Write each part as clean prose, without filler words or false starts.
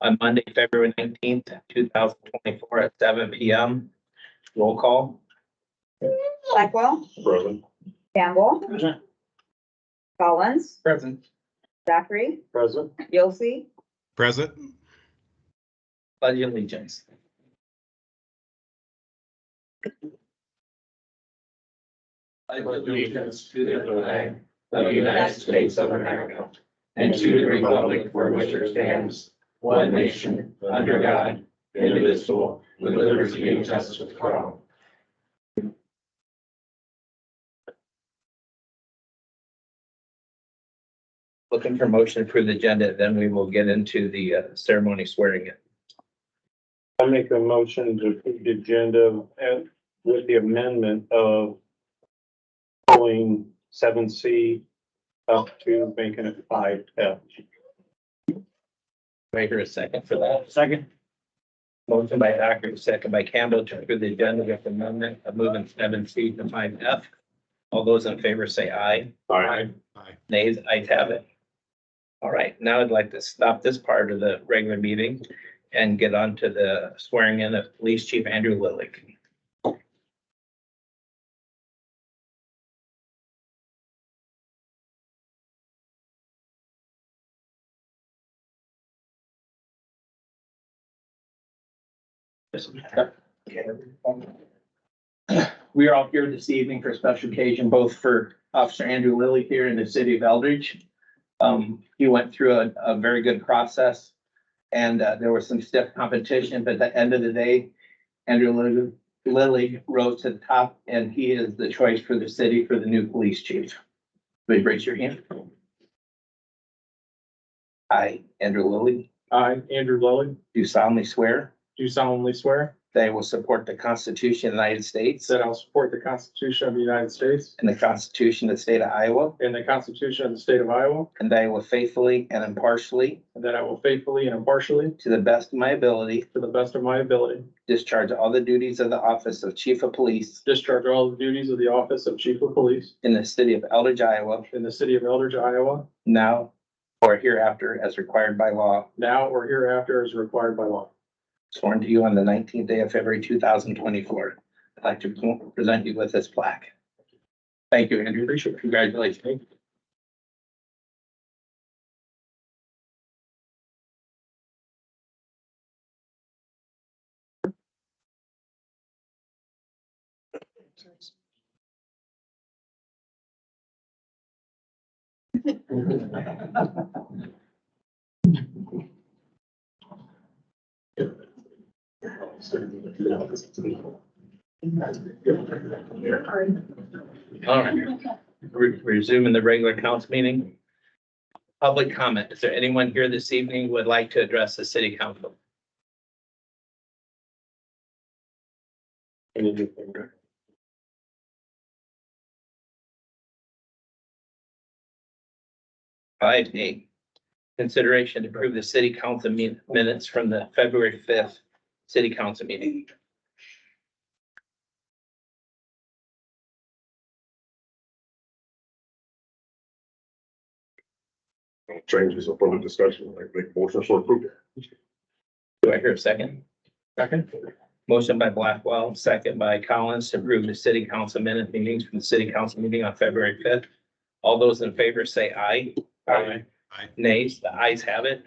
on Monday, February 19th, 2024 at 7 p.m. Roll call. Blackwell, Present. Campbell, Collins, Present. Zachary, Present. Yossi, Present. Pledge allegiance. Allegiance to the flag of the United States of America and to the republic for which it stands, one nation, under God, indivisible, with liberty and justice for all. Looking for motion to approve the agenda, then we will get into the ceremony swearing in. I'll make a motion to approve the agenda with the amendment of pulling 7C up to making it 5F. Do I hear a second for that? Second. Motion by Acker, second by Campbell to approve the agenda with the amendment of moving 7C to 5F. All those in favor say aye. Aye. Nays, ayes have it. All right, now I'd like to stop this part of the regular meeting and get on to the swearing in of Police Chief Andrew Lillig. We are all here this evening for a special occasion, both for Officer Andrew Lilly here in the city of Eldridge. He went through a very good process and there was some stiff competition, but at the end of the day, Andrew Lilly rose to the top and he is the choice for the city for the new police chief. Please raise your hand. I, Andrew Lilly, I, Andrew Lilly, do solemnly swear do solemnly swear that I will support the Constitution of the United States that I will support the Constitution of the United States and the Constitution of the state of Iowa, and the Constitution of the state of Iowa, and that I will faithfully and impartially, and that I will faithfully and impartially, to the best of my ability, to the best of my ability, discharge all the duties of the office of Chief of Police discharge all the duties of the office of Chief of Police in the city of Eldridge, Iowa, in the city of Eldridge, Iowa, now or hereafter as required by law, now or hereafter as required by law. sworn to you on the 19th day of February, 2024. I'd like to present you with this plaque. Thank you, Andrew. Appreciate it. Congratulations. All right, resuming the regular council meeting. Public comment. Is there anyone here this evening who would like to address the city council? Five A, consideration to approve the city council minutes from the February 5th city council meeting. Changes or further discussion, like make motion for approval. Do I hear a second? Second. Motion by Blackwell, second by Collins to approve the city council minute meetings from the city council meeting on February 5th. All those in favor say aye. Aye. Nays, the ayes have it.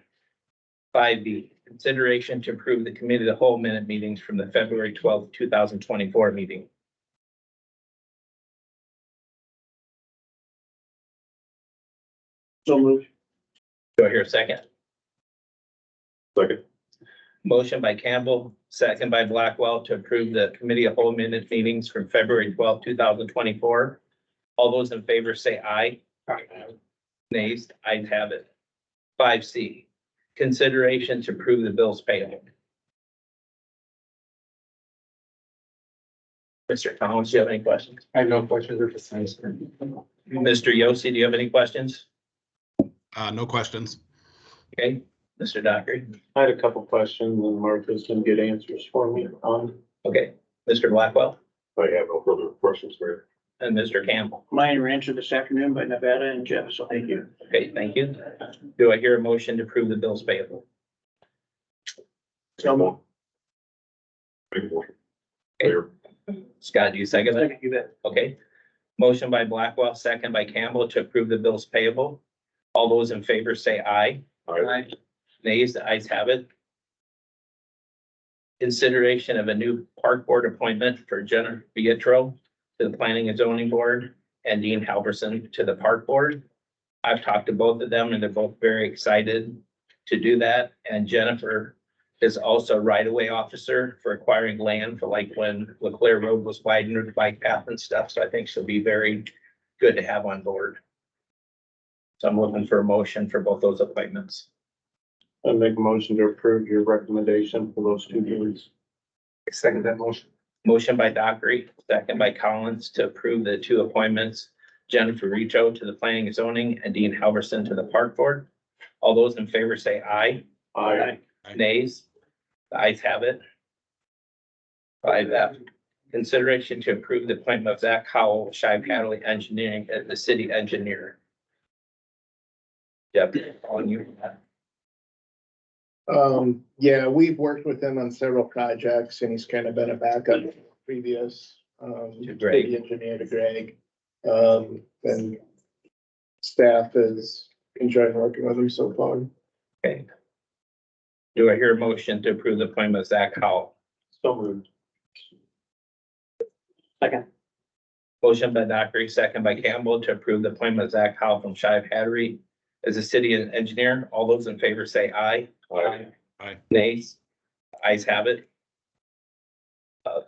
5B, consideration to approve the committee of the whole minute meetings from the February 12th, 2024 meeting. So moved. Do I hear a second? Second. Motion by Campbell, second by Blackwell to approve the committee of whole minute meetings from February 12th, 2024. All those in favor say aye. Nays, ayes have it. 5C, consideration to approve the bills payable. Mr. Collins, do you have any questions? I have no questions or concerns. Mr. Yossi, do you have any questions? No questions. Okay, Mr. Docker. I had a couple questions and Martha's gonna get answers for me on. Okay, Mr. Blackwell I have no further questions, Mayor. and Mr. Campbell. Mine were answered this afternoon by Nevada and Jeff, so thank you. Okay, thank you. Do I hear a motion to approve the bills payable? So, Make a motion. Okay. Mayor. Scott, do you second it? You bet. Okay. Motion by Blackwell, second by Campbell to approve the bills payable. All those in favor say aye. Aye. Nays, the ayes have it. Consideration of a new park board appointment for Jennifer Pietro to the Planning and Zoning Board and Dean Halverson to the Park Board. I've talked to both of them and they're both very excited to do that. And Jennifer is also a right-of-way officer for acquiring land for like when Leclerc Road was widened or the bike path and stuff. So I think she'll be very good to have on board. So I'm looking for a motion for both those appointments. I make a motion to approve your recommendation for those two boards. Second that motion. Motion by Dockery, second by Collins to approve the two appointments. Jennifer Rito to the Planning and Zoning and Dean Halverson to the Park Board. All those in favor say aye. Aye. Nays. The ayes have it. 5F, consideration to approve the appointment of Zach Howell, Shive Hadley Engineering as the city engineer. Yep, on you. Yeah, we've worked with him on several projects and he's kind of been a backup to previous, To Greg. city engineer to Greg. And staff is enjoying working with him so far. Okay. Do I hear a motion to approve the appointment of Zach Howell? So moved. Second. Motion by Dockery, second by Campbell to approve the appointment of Zach Howell from Shive Hattery as a city engineer. All those in favor say aye. Aye. Nays. Ayes have it.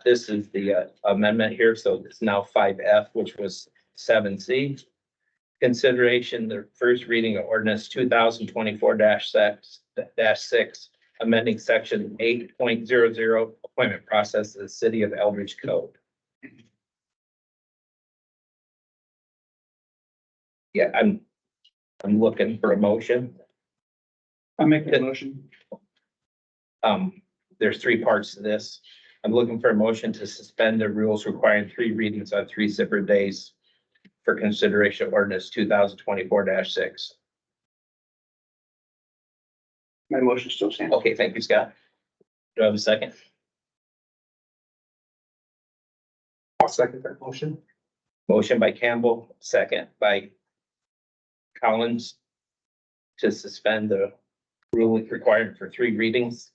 This is the amendment here, so it's now 5F, which was 7C. Consideration, the first reading of ordinance 2024-6, amending section 8.00 appointment process of the city of Eldridge Code. Yeah, I'm looking for a motion. I'll make the motion. There's three parts to this. I'm looking for a motion to suspend the rules requiring 3 readings on 3 separate days for consideration of ordinance 2024-6. My motion still stands. Okay, thank you, Scott. Do I have a second? I'll second that motion. Motion by Campbell, second by Collins to suspend the rule required for 3 readings.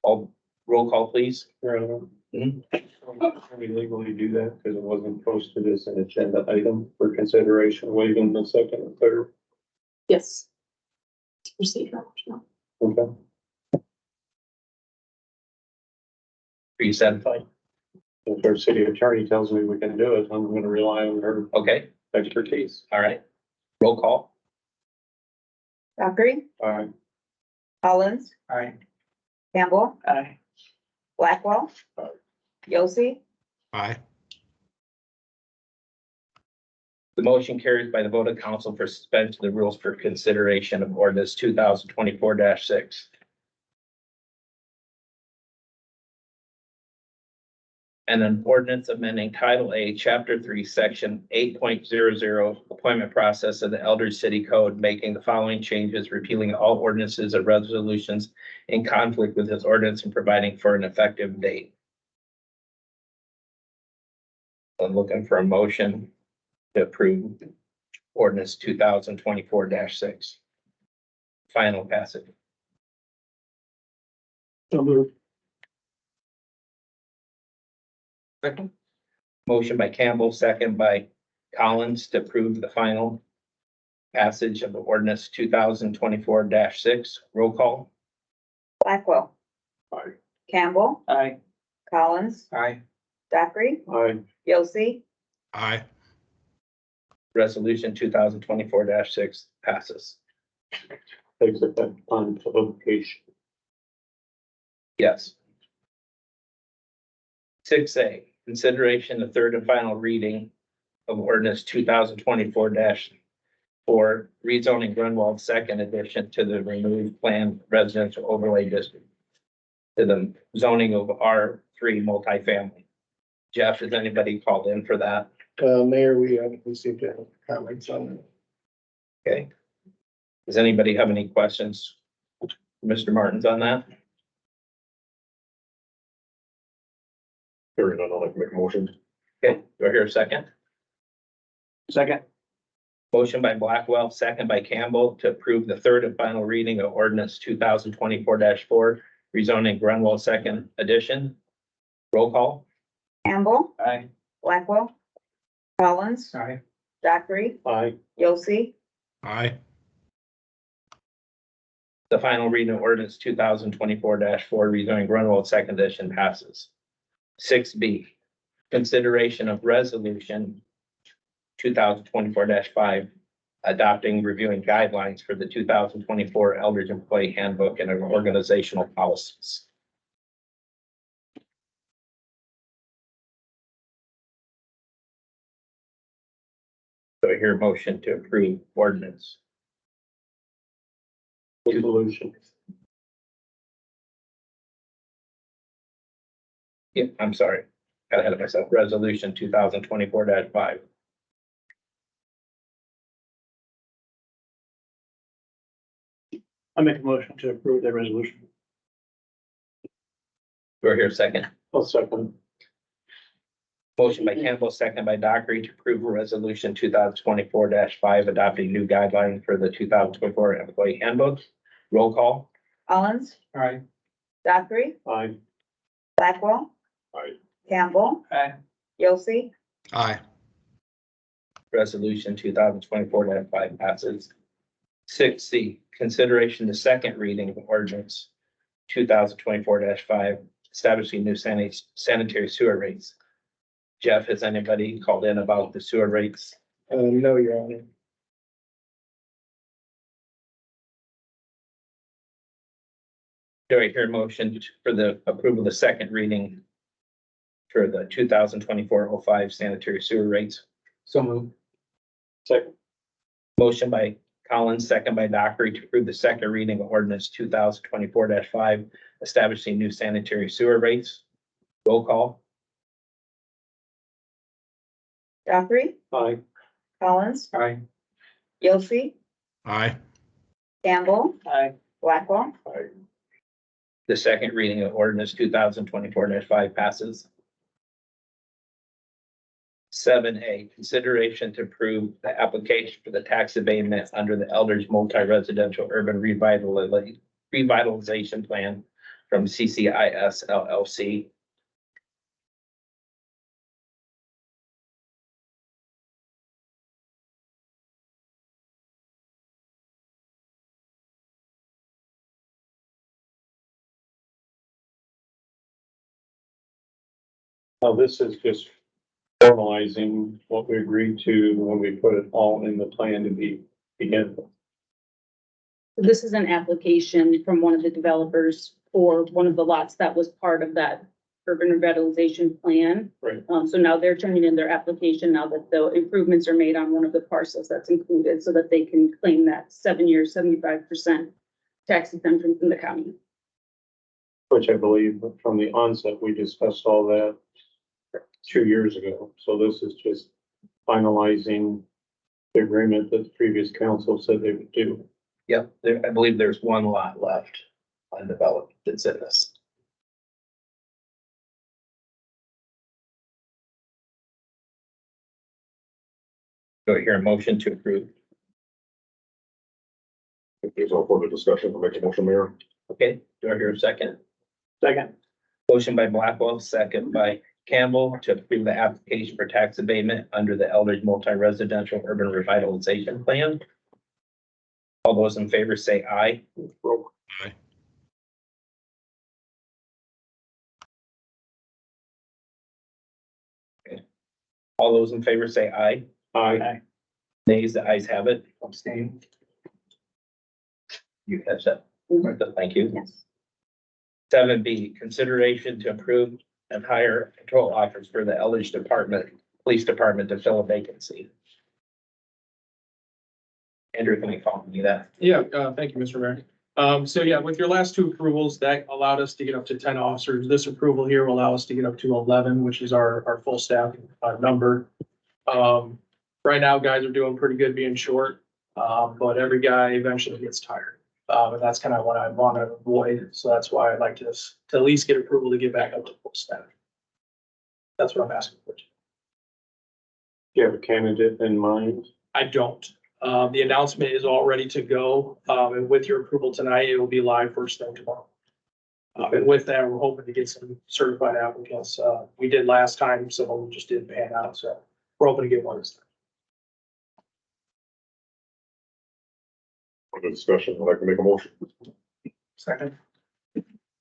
All roll call, please. Can Mhm. we legally do that? Because it wasn't posted as an agenda item for consideration, waiving the second and third. Yes. Procedural. No. Okay. Are you satisfied? If our city attorney tells me we can do it, I'm gonna rely on her Okay, expertise. all right. Roll call. Dockery, Collins, Aye. Campbell, Aye. Blackwell, Yossi, Aye. The motion carries by the vote of council for suspension of the rules for consideration of ordinance 2024-6. And an ordinance amending Title A, Chapter 3, Section 8.00, appointment process of the Eldridge City Code, making the following changes, repealing all ordinances or resolutions in conflict with this ordinance and providing for an effective date. I'm looking for a motion to approve ordinance 2024-6. Final passage. So moved. Second. Motion by Campbell, second by Collins to approve the final passage of the ordinance 2024-6. Roll call. Blackwell, Aye. Campbell, Aye. Collins, Aye. Dockery, Aye. Yossi, Aye. Resolution 2024-6 passes. Takes effect on publication. Yes. 6A, consideration of third and final reading of ordinance 2024-4, rezoning Grunwald second edition to the removed planned residential overlay district to the zoning of R3 multifamily. Jeff, has anybody called in for that? Mayor, we haven't received any comments on it. Okay. Does anybody have any questions? Mr. Martins on that? Hearing none, I'll like to make a motion. Okay, do I hear a second? Second. Motion by Blackwell, second by Campbell to approve the third and final reading of ordinance 2024-4, rezoning Grunwald second edition. Roll call. Campbell, Aye. Blackwell, Collins, Aye. Dockery, Aye. Yossi, Aye. The final reading of ordinance 2024-4, rezoning Grunwald second edition passes. 6B, consideration of resolution 2024-5, adopting reviewing guidelines for the 2024 Eldridge Employee Handbook and organizational policies. So I hear a motion to approve ordinance. Resolution. Yep, I'm sorry. Got ahead of myself. Resolution 2024-5. I make a motion to approve the resolution. Do I hear a second? I'll second. Motion by Campbell, second by Dockery to approve resolution 2024-5, adopting new guideline for the 2024 employee handbook. Roll call. Collins, Aye. Dockery, Aye. Blackwell. Aye. Campbell, Aye. Yossi, Aye. Resolution 2024-5 passes. 6C, consideration the second reading of ordinance 2024-5, establishing new sanitary sewer rates. Jeff, has anybody called in about the sewer rates? No, Your Honor. Do I hear a motion for the approval of the second reading for the 2024-05 sanitary sewer rates? So moved. Second. Motion by Collins, second by Dockery to approve the second reading of ordinance 2024-5, establishing new sanitary sewer rates. Roll call. Dockery, Aye. Collins, Aye. Yossi, Aye. Campbell, Aye. Blackwell, Aye. The second reading of ordinance 2024-5 passes. 7A, consideration to approve the application for the tax abatement under the Eldridge Multi-Residential Urban Revitalization Plan from CCIS LLC. Now, this is just formalizing what we agreed to when we put it all in the plan to begin. This is an application from one of the developers for one of the lots that was part of that urban revitalization plan. Right. So now they're turning in their application now that the improvements are made on one of the parcels that's included so that they can claim that 7 years, 75% tax exemption from the county. Which I believe from the onset, we discussed all that 2 years ago. So this is just finalizing the agreement that the previous council said they would do. Yep, I believe there's one lot left undeveloped that's in this. Do I hear a motion to approve? If there's no further discussion, I'll make a motion, Mayor. Okay, do I hear a second? Second. Motion by Blackwell, second by Campbell to approve the application for tax abatement under the Eldridge Multi-Residential Urban Revitalization Plan. All those in favor say aye. Aye. All those in favor say aye. Aye. Nays, the ayes have it. Abstain. You catch that, Martha? Thank you. yes. 7B, consideration to approve and hire control officers for the Eldridge Police Department to fill a vacancy. Andrew, can you call me that? Yeah, thank you, Mr. Mayor. So yeah, with your last two approvals, that allowed us to get up to 10 officers. This approval here will allow us to get up to 11, which is our full staff number. Right now, guys are doing pretty good being short, but every guy eventually gets tired. And that's kind of what I want to avoid. So that's why I'd like to at least get approval to get back up to full staff. That's what I'm asking for. Do you have a candidate in mind? I don't. The announcement is all ready to go. And with your approval tonight, it will be live first thing tomorrow. And with that, we're hoping to get some certified applicants. We did last time, some of them just didn't pan out, so we're hoping to get one this time. For the discussion, I'd like to make a motion. Second.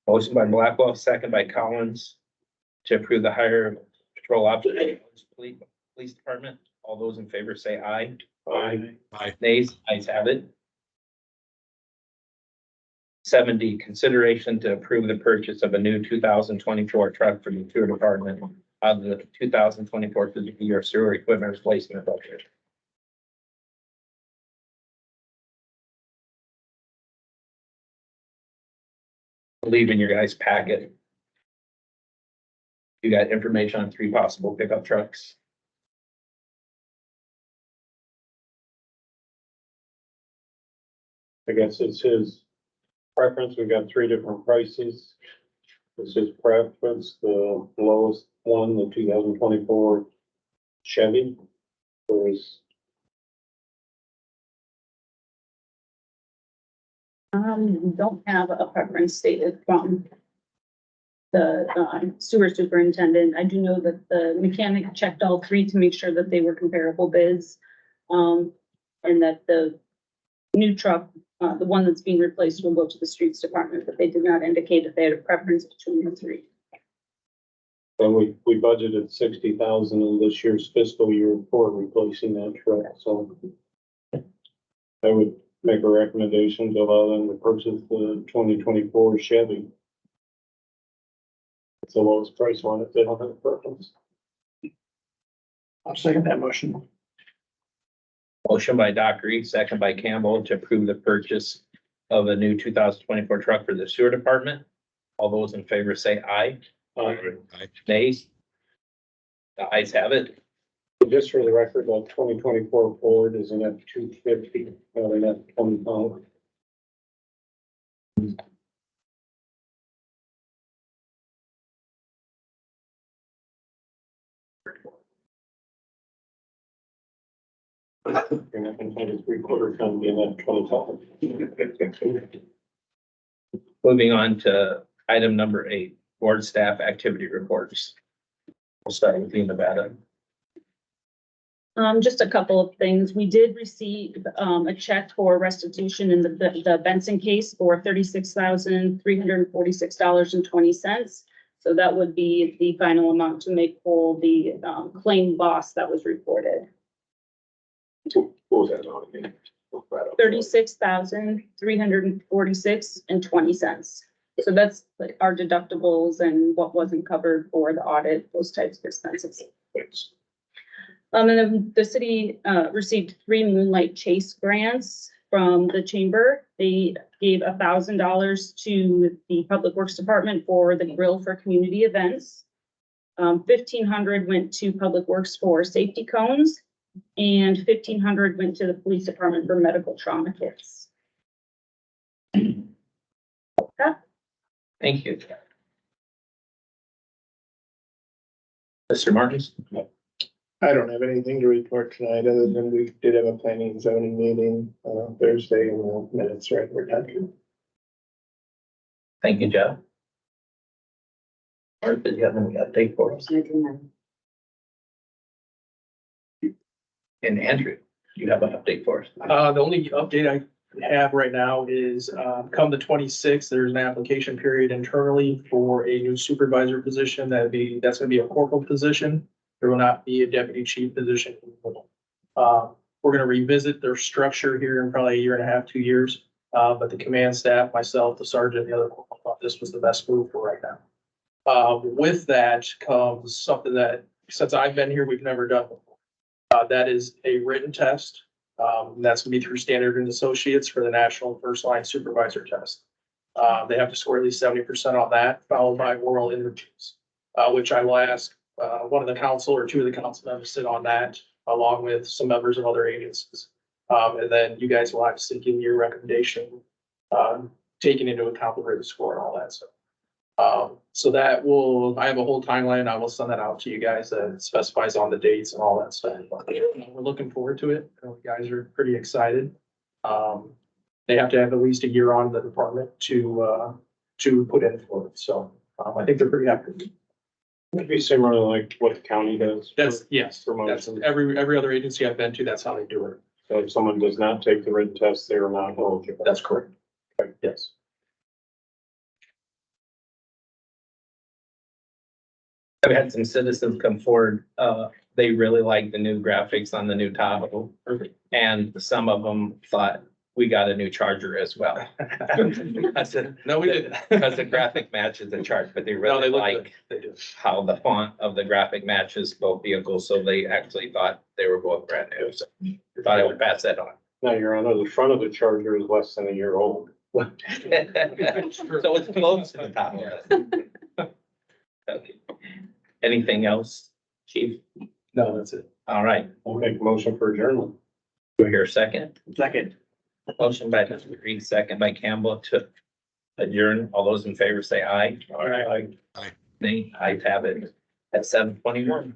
Motion by Blackwell, second by Collins to approve the hire of patrol officer, police department. All those in favor say aye. Aye. Aye. Nays, ayes have it. 7D, consideration to approve the purchase of a new 2024 truck for the sewer department out of the 2024 fiscal year sewer equipment replacement budget. I believe in your guys' packet. You got information on 3 possible pickup trucks. I guess it's his preference. We've got 3 different prices. It's his preference, the lowest one, the 2024 Chevy. Was We don't have a preference stated from the sewer superintendent. I do know that the mechanic checked all 3 to make sure that they were comparable bids. And that the new truck, the one that's being replaced, will go to the streets department, but they did not indicate if they had a preference between the 3. then we budgeted 60,000 in this year's fiscal year for replacing that truck, so. I would make a recommendation to allow them to purchase the 2024 Chevy. It's the lowest price one if they don't have a preference. I'll second that motion. Motion by Doc Reed, second by Campbell to approve the purchase of a new 2024 truck for the sewer department. All those in favor say aye. Aye. Nays? The ayes have it. Just for the record, the 2024 Ford is an F-250, not an F-25. You're not gonna have a 3/4 ton be an F-25. Moving on to item number 8, board staff activity reports. We'll start with you, Nevada. Just a couple of things. We did receive a check for restitution in the Benson case for $36,346.20. So that would be the final amount to make whole the claim loss that was reported. What was that on again? $36,346.20. So that's like our deductibles and what wasn't covered for the audit, those types of expenses. Thanks. And then the city received 3 Moonlight Chase grants from the chamber. They gave $1,000 to the Public Works Department for the grill for community events. 1,500 went to Public Works for safety cones, and 1,500 went to the police department for medical trauma kits. Thank you. Mr. Martins? I don't have anything to report tonight, other than we did have a planning and zoning meeting, Thursday, and the minutes right, we're done. Thank you, Jeff. Martha, do you have any update for us? And Andrew, do you have an update for us? The only update I have right now is, come the 26th, there's an application period internally for a new supervisor position. That's gonna be a corporal position. There will not be a deputy chief position. We're gonna revisit their structure here in probably 1.5 to 2 years. But the command staff, myself, the sergeant, the other corporal, thought this was the best move for right now. With that comes something that, since I've been here, we've never done before. That is a written test. That's gonna be through Standard and Associates for the National First Line Supervisor Test. They have to score at least 70% on that, followed by oral interviews, which I will ask one of the council or 2 of the council members sit on that, along with some members of other agencies. And then you guys will obviously give me your recommendation, taking into account the written score and all that. So So that will, I have a whole timeline. I will send that out to you guys that specifies on the dates and all that stuff. We're looking forward to it. You guys are pretty excited. They have to have at least a year on the department to put in for it. So, I think they're pretty happy. It'd be similar to like what the county does. That's, yes, For that's motions. every other agency I've been to, that's how they do it. So if someone does not take the written test, they are not eligible. That's correct. Yes. I've had some citizens come forward, they really like the new graphics on the new Tahoe. And some of them thought we got a new Charger as well. I said, No, we didn't. because the graphic matches the chart, but they No, really they look like good. They do. how the font of the graphic matches both vehicles, so they actually thought they were both brand new, so thought I would pass that on. Now, Your Honor, the front of the Charger is less than a year old. So it's close to the top. Okay. Anything else, chief? No, that's it. All right, I'll make a motion for adjournment. do we hear a second? Second. Motion by Mr. Reed, second by Campbell to adjourn. All those in favor say aye. All right. Nay, ayes have it at 7:21.